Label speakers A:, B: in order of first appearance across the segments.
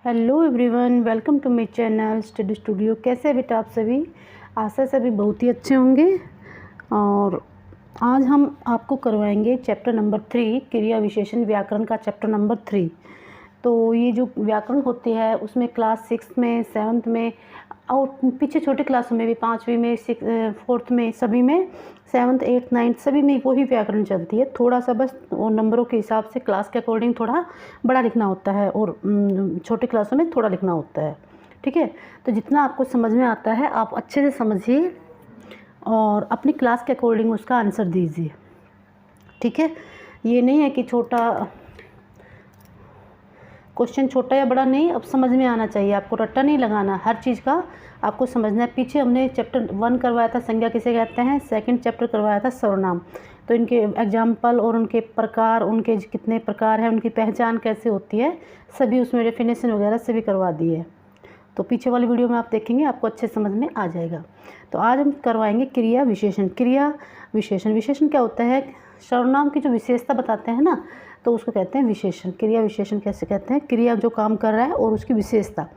A: Hello everyone, welcome to my channel Study Studio. कैसे हैं बेटा आप सभी? आशा सभी बहुत ही अच्छे होंगे। और आज हम आपको करवाएंगे चैप्टर नंबर 3 क्रिया विशेषण व्याकरण का चैप्टर नंबर 3। तो ये जो व्याकरण होती है उसमें क्लास 6 में, 7th में और पीछे छोटे क्लासों में भी 5वीं में, 4th में, सभी में 7th, 8th, 9th सभी में वही व्याकरण चलती है। थोड़ा सा बस वो नंबरों के हिसाब से क्लास के अकॉर्डिंग थोड़ा बड़ा लिखना होता है और छोटे क्लासों में थोड़ा लिखना होता है। ठीक है, तो जितना आपको समझ में आता है आप अच्छे से समझिए और अपनी क्लास के अकॉर्डिंग उसका आंसर दीजिए। ठीक है, ये नहीं है कि क्वेश्चन छोटा या बड़ा नहीं, अब समझ में आना चाहिए, आपको रट्टा नहीं लगाना, हर चीज़ का आपको समझना है। पीछे हमने चैप्टर 1 करवाया था संज्ञा किसे कहते हैं, 2nd चैप्टर करवाया था सर्वनाम। तो इनके एग्जाम्पल और उनके प्रकार, उनके कितने प्रकार हैं, उनकी पहचान कैसे होती है, सभी उसमें डेफिनेशन वगैरह सभी करवा दिए। तो पीछे वाली वीडियो में आप देखेंगे, आपको अच्छे समझ में आ जाएगा। तो आज हम करवाएंगे क्रिया विशेषण। क्रिया विशेषण, विशेषण क्या होता है? सर्वनाम की जो विशेषता बताते हैं ना, तो उसको कहते हैं विशेषण। क्रिया विशेषण कैसे कहते हैं? क्रिया जो काम कर रहा है और उसकी विशेषता,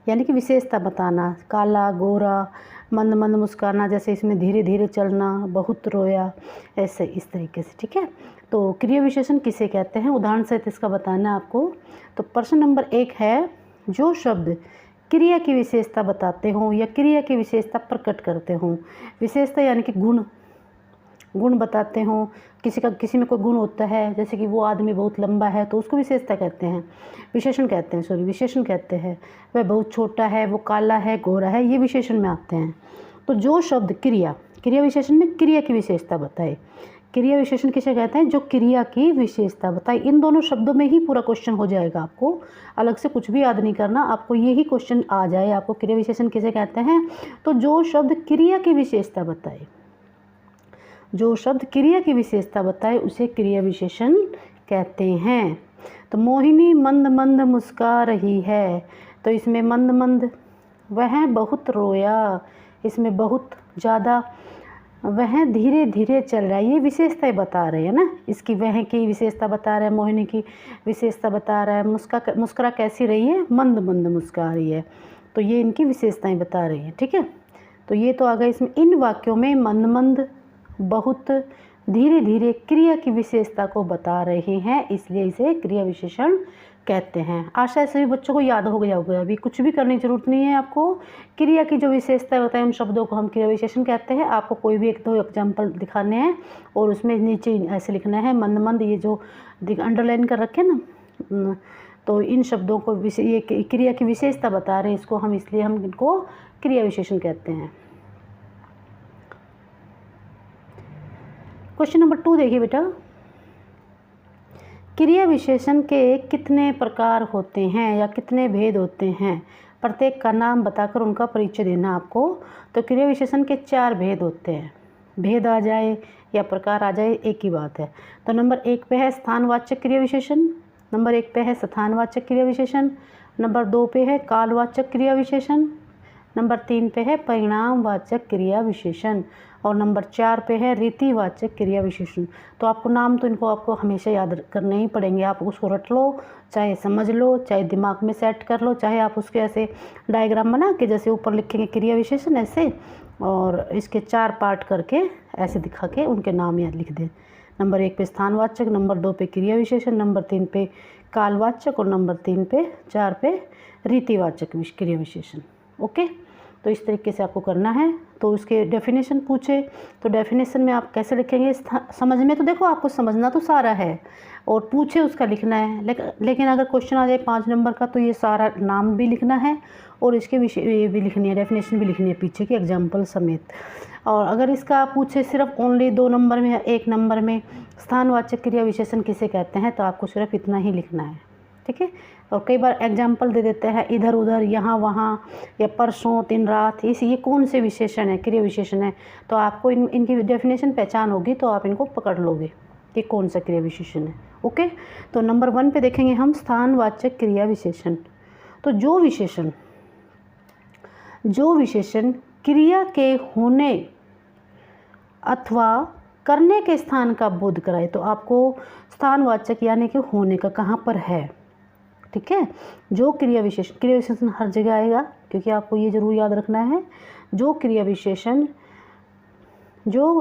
A: यानी कि विशेषता बताना। काला, गोरा, मंद मंद मुस्काना, जैसे इसमें धीरे धीरे चलना, बहुत रोया, ऐसे इस तरीके से। ठीक है, तो क्रिया विशेषण किसे कहते हैं, उदाहरण सहित इसका बताना है आपको। तो प्रश्न नंबर 1 है, जो शब्द क्रिया की विशेषता बताते हों या क्रिया की विशेषता प्रकट करते हों। विशेषता यानी कि गुण बताते हों। किसी में कोई गुण होता है, जैसे कि वो आदमी बहुत लंबा है तो उसको विशेषता कहते हैं, विशेषण कहते हैं। वह बहुत छोटा है, वो काला है, गोरा है, ये विशेषण में आते हैं। तो जो शब्द क्रिया विशेषण में क्रिया की विशेषता बताए। क्रिया विशेषण किसे कहते हैं? जो क्रिया की विशेषता बताए। इन दोनों शब्दों में ही पूरा क्वेश्चन हो जाएगा, आपको अलग से कुछ भी याद नहीं करना, आपको यही क्वेश्चन आ जाए। आपको क्रिया विशेषण किसे कहते हैं? तो जो शब्द क्रिया की विशेषता बताए, जो शब्द क्रिया की विशेषता बताए उसे क्रिया विशेषण कहते हैं। तो मोहिनी मंद मंद मुस्का रही है, तो इसमें मंद मंद, वह बहुत रोया, इसमें बहुत ज़्यादा, वह धीरे धीरे चल रहा है, ये विशेषताएं बता रहे हैं ना। इसकी वह की विशेषता बता रहा है, मोहिनी की विशेषता बता रहा है, मुस्कुरा कैसी रही है, मंद मंद मुस्कुरा रही है। तो ये इनकी विशेषताएं बता रही हैं। ठीक है, तो ये तो आ गया इसमें। इन वाक्यों में मंद मंद, बहुत, धीरे धीरे क्रिया की विशेषता को बता रहे हैं, इसलिए इसे क्रिया विशेषण कहते हैं। आशा है सभी बच्चों को याद हो गया होगा। अभी कुछ भी करने की जरूरत नहीं है आपको। क्रिया की जो विशेषता बताए उन शब्दों को हम क्रिया विशेषण कहते हैं। आपको कोई भी 1-2 एग्जाम्पल दिखाने हैं और उसमें नीचे ऐसे लिखना है मंद मंद, ये जो अंडरलाइन कर रखे ना, तो इन शब्दों को ये क्रिया की विशेषता बता रहे हैं, इसको हम इसलिए हम इनको क्रिया विशेषण कहते हैं। क्वेश्चन नंबर 2 देखिए बेटा, क्रिया विशेषण के कितने प्रकार होते हैं या कितने भेद होते हैं? प्रत्येक का नाम बताकर उनका परिचय देना आपको। तो क्रिया विशेषण के 4 भेद होते हैं। भेद आ जाए या प्रकार आ जाए, एक ही बात है। तो नंबर 1 पे है स्थानवाचक क्रिया विशेषण, नंबर 1 पे है स्थानवाचक क्रिया विशेषण, नंबर 2 पे है कालवाचक क्रिया विशेषण, नंबर 3 पे है परिणामवाचक क्रिया विशेषण और नंबर 4 पे है रीतिवाचक क्रिया विशेषण। तो आपको नाम तो इनको आपको हमेशा याद करने ही पड़ेंगे। आप उसको रट लो, चाहे समझ लो, चाहे दिमाग में सेट कर लो, चाहे आप उसके ऐसे डायग्राम बना के जैसे ऊपर लिखेंगे क्रिया विशेषण ऐसे, और इसके 4 पार्ट करके ऐसे दिखा के उनके नाम याद लिख दें। नंबर 1 पे स्थानवाचक, नंबर 2 पे क्रिया विशेषण, नंबर 3 पे कालवाचक और नंबर 4 पे रीतिवाचक क्रिया विशेषण। ओके, तो इस तरीके से आपको करना है। तो उसके डेफिनेशन पूछे तो डेफिनेशन में आप कैसे लिखेंगे? समझ में तो देखो, आपको समझना तो सारा है और पूछे उसका लिखना है, लेकिन अगर क्वेश्चन आ जाए 5 नंबर का तो ये सारा नाम भी लिखना है और इसके विषय ये भी लिखनी है, डेफिनेशन भी लिखनी है पीछे की एग्जाम्पल समेत। और अगर इसका पूछे सिर्फ ओनली 2 नंबर में या 1 नंबर में स्थानवाचक क्रिया विशेषण किसे कहते हैं, तो आपको सिर्फ इतना ही लिखना है। ठीक है, और कई बार एग्जाम्पल दे देते हैं इधर उधर, यहाँ वहाँ, या परसों, दिन रात, ये कौन से विशेषण है, क्रिया विशेषण है। तो आपको इनकी डेफिनेशन पहचान होगी तो आप इनको पकड़ लोगे कि कौन सा क्रिया विशेषण है। ओके, तो नंबर 1 पे देखेंगे हम स्थानवाचक क्रिया विशेषण। तो जो विशेषण क्रिया के होने अथवा करने के स्थान का बोध कराए, तो आपको स्थानवाचक यानी कि होने का कहाँ पर है, ठीक है। जो क्रिया विशेषण हर जगह आएगा, क्योंकि आपको ये जरूर याद रखना है। जो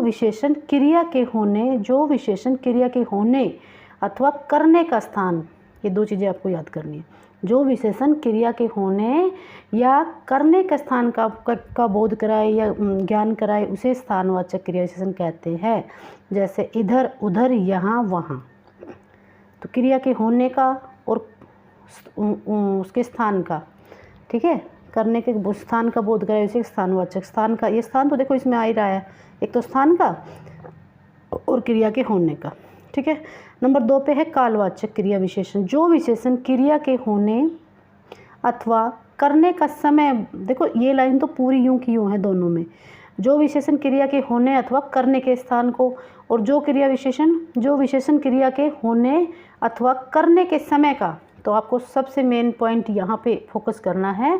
A: विशेषण क्रिया के होने अथवा करने का स्थान, ये दो चीज़ें आपको याद करनी है। जो विशेषण क्रिया के होने या करने का स्थान का बोध कराए या ज्ञान कराए उसे स्थानवाचक क्रिया विशेषण कहते हैं। जैसे इधर, उधर, यहाँ, वहाँ। तो क्रिया के होने का और उसके स्थान का, ठीक है, करने के स्थान का बोध कराए उसे स्थानवाचक। स्थान का, ये स्थान तो देखो इसमें आ ही रहा है, एक तो स्थान का और क्रिया के होने का, ठीक है। नंबर 2 पे है कालवाचक क्रिया विशेषण। जो विशेषण क्रिया के होने अथवा करने का समय, देखो ये लाइन तो पूरी यूं की यूं है दोनों में। जो विशेषण क्रिया के होने अथवा करने के स्थान को, और जो विशेषण क्रिया के होने अथवा करने के समय का। तो आपको सबसे मेन पॉइंट यहाँ पे फोकस करना है,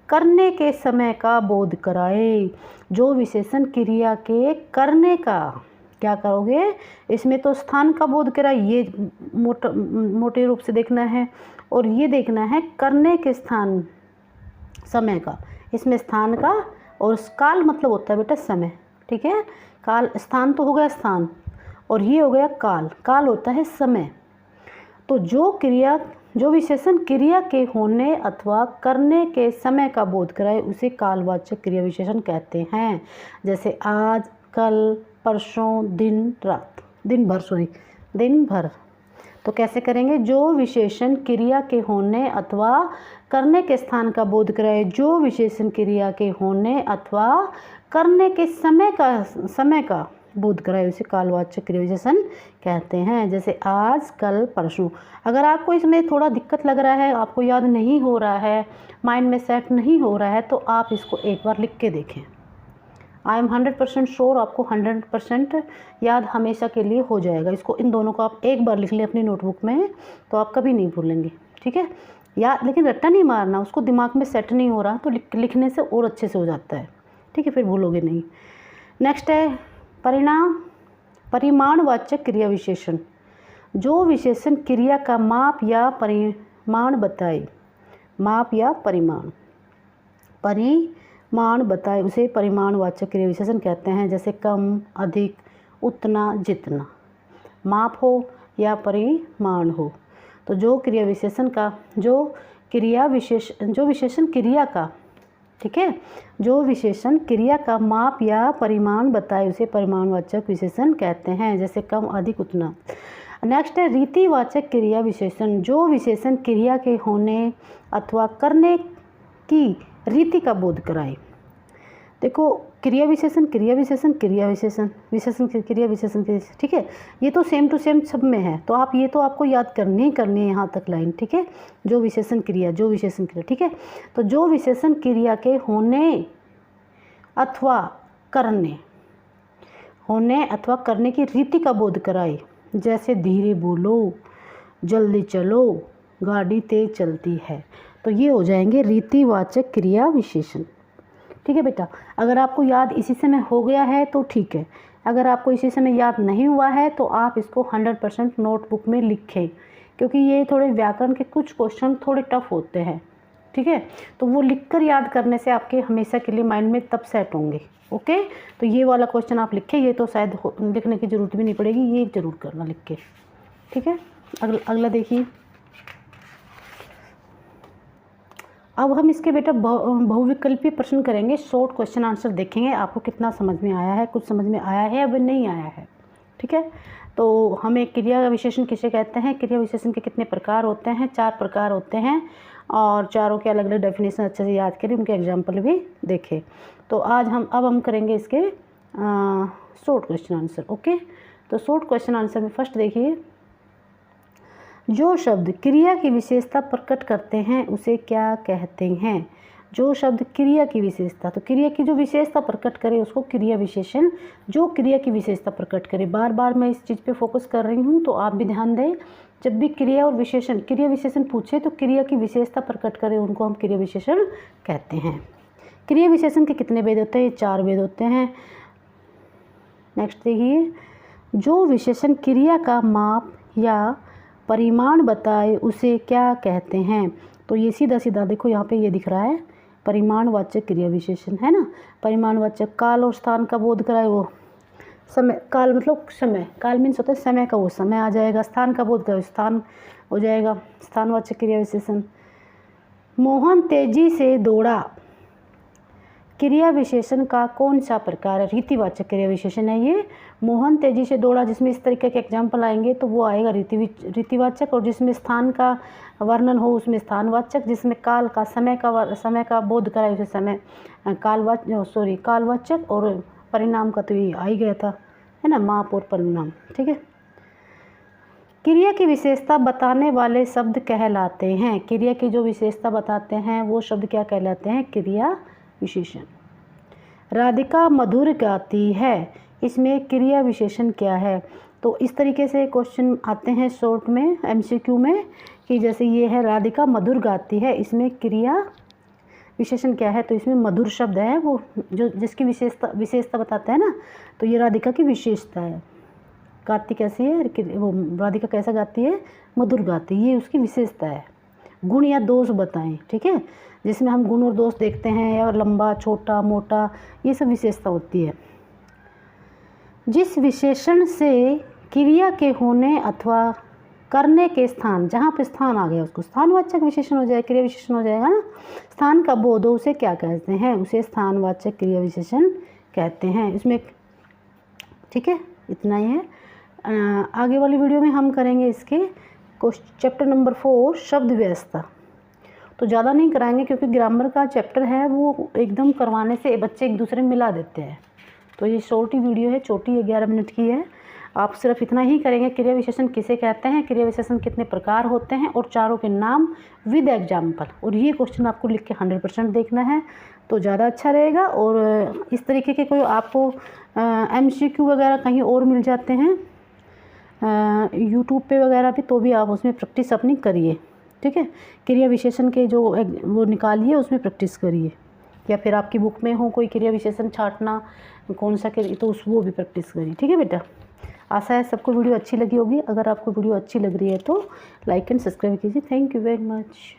A: करने के समय का बोध कराए। जो विशेषण क्रिया के करने का, क्या करोगे, इसमें तो स्थान का बोध कराए, ये मोटे रूप से देखना है, और ये देखना है करने के स्थान समय का। इसमें स्थान का और काल मतलब होता है बेटा समय, ठीक है। काल, स्थान तो हो गया स्थान, और ये हो गया काल। काल होता है समय। तो जो विशेषण क्रिया के होने अथवा करने के समय का बोध कराए उसे कालवाचक क्रिया विशेषण कहते हैं। जैसे आज, कल, परसों, दिन भर। तो कैसे करेंगे, जो विशेषण क्रिया के होने अथवा करने के स्थान का बोध कराए, जो विशेषण क्रिया के होने अथवा करने के समय का बोध कराए उसे कालवाचक क्रिया विशेषण कहते हैं। जैसे आज, कल, परसों। अगर आपको इसमें थोड़ा दिक्कत लग रहा है, आपको याद नहीं हो रहा है, माइंड में सेट नहीं हो रहा है, तो आप इसको एक बार लिख के देखें। आई एम 100% श्योर आपको 100% याद हमेशा के लिए हो जाएगा। इसको, इन दोनों को आप एक बार लिख लें अपनी नोटबुक में, तो आप कभी नहीं भूलेंगे, ठीक है। लेकिन रट्टा नहीं मारना, उसको दिमाग में सेट नहीं हो रहा तो लिखने से और अच्छे से हो जाता है, ठीक है, फिर भूलोगे नहीं। नेक्स्ट है परिमाणवाचक क्रिया विशेषण। जो विशेषण क्रिया का माप या परिमाण बताए, परिमाण बताए उसे परिमाणवाचक क्रिया विशेषण कहते हैं। जैसे कम, अधिक, उतना, जितना। माप हो या परिमाण हो, तो जो विशेषण क्रिया का, ठीक है, जो विशेषण क्रिया का माप या परिमाण बताए उसे परिमाणवाचक विशेषण कहते हैं। जैसे कम, अधिक, उतना। नेक्स्ट है रीतिवाचक क्रिया विशेषण। जो विशेषण क्रिया के होने अथवा करने की रीति का बोध कराए। देखो, क्रिया विशेषण, ठीक है, ये तो सेम टू सेम सब में है, तो आप ये तो आपको याद करनी है यहाँ तक लाइन, ठीक है। जो विशेषण क्रिया, ठीक है। तो जो विशेषण क्रिया के होने अथवा करने की रीति का बोध कराए। जैसे धीरे बोलो, जल्दी चलो, गाड़ी तेज चलती है। तो ये हो जाएंगे रीतिवाचक क्रिया विशेषण, ठीक है बेटा। अगर आपको याद इसी समय हो गया है तो ठीक है, अगर आपको इसी समय याद नहीं हुआ है तो आप इसको 100% नोटबुक में लिखें, क्योंकि ये थोड़े व्याकरण के कुछ क्वेश्चन थोड़े टफ होते हैं, ठीक है। तो वो लिखकर याद करने से आपके हमेशा के लिए माइंड में तब सेट होंगे, ओके। तो ये वाला क्वेश्चन आप लिखें, ये तो शायद लिखने की ज़रूरत भी नहीं पड़ेगी, ये ज़रूर करना लिख के, ठीक है। अगला देखिए। अब हम इसके बेटा बहुविकल्पीय प्रश्न करेंगे, शॉर्ट क्वेश्चन आंसर देखेंगे, आपको कितना समझ में आया है, कुछ समझ में आया है अब नहीं आया है, ठीक है। तो हमें क्रिया विशेषण किसे कहते हैं, क्रिया विशेषण के कितने प्रकार होते हैं, 4 प्रकार होते हैं, और चारों के अलग अलग डेफिनेशन अच्छे से याद करें, उनके एग्जाम्पल भी देखें। तो अब हम करेंगे इसके शॉर्ट क्वेश्चन आंसर, ओके। तो शॉर्ट क्वेश्चन आंसर में फर्स्ट देखिए, जो शब्द क्रिया की विशेषता प्रकट करते हैं उसे क्या कहते हैं। जो शब्द क्रिया की विशेषता, तो क्रिया की जो विशेषता प्रकट करे उसको क्रिया विशेषण, जो क्रिया की विशेषता प्रकट करे। बार बार मैं इस चीज़ पे फोकस कर रही हूँ, तो आप भी ध्यान दें, जब भी क्रिया विशेषण पूछे तो क्रिया की विशेषता प्रकट करे, उनको हम क्रिया विशेषण कहते हैं। क्रिया विशेषण के कितने भेद होते हैं, 4 भेद होते हैं। नेक्स्ट देखिए, जो विशेषण क्रिया का माप या परिमाण बताए उसे क्या कहते हैं। तो ये सीधा सीधा देखो यहाँ पे ये दिख रहा है परिमाणवाचक क्रिया विशेषण है ना। परिमाणवाचक काल और स्थान का बोध कराए वो समय, काल मतलब समय, काल मीन्स होता है समय का, वो समय आ जाएगा। स्थान का बोध कराए स्थान हो जाएगा स्थानवाचक क्रिया विशेषण। मोहन तेजी से दौड़ा क्रिया विशेषण का कौन सा प्रकार है। रीतिवाचक क्रिया विशेषण है ये। मोहन तेजी से दौड़ा जिसमें इस तरीके के एग्जाम्पल आएंगे तो वो आएगा रीतिवाचक, और जिसमें स्थान का वर्णन हो उसमें स्थानवाचक, जिसमें काल का समय का बोध कराए उसे समय कालवाचक, और परिणाम का तो ये आ ही गया था है ना, माप और परिणाम। ठीक है। क्रिया की विशेषता बताने वाले शब्द कहलाते हैं। क्रिया की जो विशेषता बताते हैं वो शब्द क्या कहलाते हैं, क्रिया विशेषण। राधिका मधुर गाती है, इसमें क्रिया विशेषण क्या है। तो इस तरीके से क्वेश्चन आते हैं शॉर्ट में एमसीक्यू में कि जैसे ये है राधिका मधुर गाती है, इसमें क्रिया विशेषण क्या है। तो इसमें मधुर शब्द है वो जो जिसकी विशेषता बताता है ना, तो ये राधिका की विशेषता है। गाती कैसी है, वो राधिका कैसा गाती है, मधुर गाती, ये उसकी विशेषता है। गुण या दोष बताएं। ठीक है, जिसमें हम गुण और दोष देखते हैं, और लंबा छोटा मोटा ये सब विशेषता होती है। जिस विशेषण से क्रिया के होने अथवा करने के स्थान, जहाँ पे स्थान आ गया उसको स्थानवाचक विशेषण हो जाएगा, क्रिया विशेषण हो जाएगा ना। स्थान का बोध हो उसे क्या कहते हैं, उसे स्थानवाचक क्रिया विशेषण कहते हैं। इसमें ठीक है, इतना ही है। आगे वाली वीडियो में हम करेंगे इसके चैप्टर नंबर 4 शब्द व्यवस्था। तो ज़्यादा नहीं कराएंगे क्योंकि ग्रामर का चैप्टर है वो एकदम करवाने से बच्चे एक दूसरे में मिला देते हैं। तो ये शॉर्ट ही वीडियो है, छोटी 11 मिनट की है। आप सिर्फ इतना ही करेंगे, क्रिया विशेषण किसे कहते हैं, क्रिया विशेषण कितने प्रकार होते हैं, और चारों के नाम विद एग्जाम्पल। और ये क्वेश्चन आपको लिख के 100% देखना है तो ज़्यादा अच्छा रहेगा। और इस तरीके के कोई आपको MCQ वगैरह कहीं और मिल जाते हैं यूट्यूब पे वगैरह भी, तो भी आप उसमें प्रैक्टिस अपनी करिए। ठीक है, क्रिया विशेषण के जो वो निकालिए उसमें प्रैक्टिस करिए, या फिर आपकी बुक में हो कोई क्रिया विशेषण छाटना कौन सा तो वो भी प्रैक्टिस करिए। ठीक है बेटा, आशा है सबको वीडियो अच्छी लगी होगी। अगर आपको वीडियो अच्छी लग रही है तो लाइक एंड सब्सक्राइब कीजिए। Thank you very much.